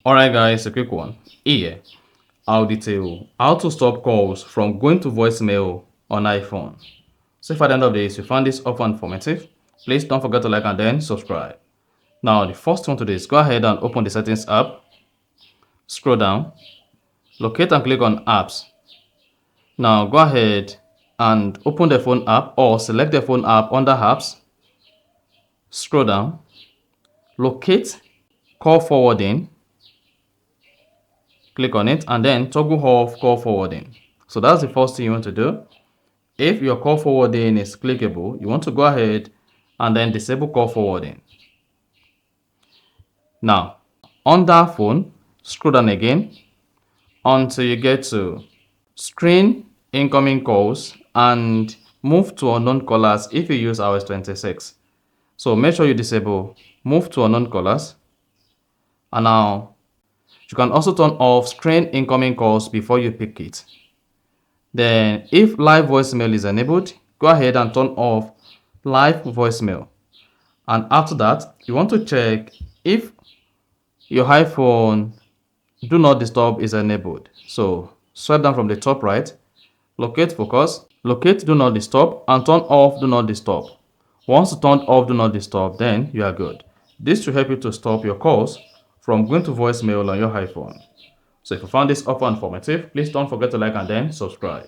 Alright guys, a quick one. Here, I'll detail how to stop calls from going to voicemail on iPhone. So if at the end of this you found this often informative, please don't forget to like and then subscribe. Now the first one to do is go ahead and open the settings app, scroll down, locate and click on apps. Now go ahead and open the phone app or select the phone app under apps, scroll down, locate call forwarding, click on it and then toggle off call forwarding. So that's the first thing you want to do. If your call forwarding is clickable, you want to go ahead and then disable call forwarding. Now, on that phone, scroll down again until you get to screen incoming calls and move to unknown callers if you use iOS 26. So make sure you disable move to unknown callers. And now you can also turn off screen incoming calls before you pick it. Then if live voicemail is enabled, go ahead and turn off live voicemail. And after that, you want to check if your iPhone do not disturb is enabled. So swipe down from the top right, locate focus, locate do not disturb and turn off do not disturb. Once you turn off do not disturb, then you are good. This should help you to stop your calls from going to voicemail on your iPhone. So if you found this offer informative, please don't forget to like and then subscribe.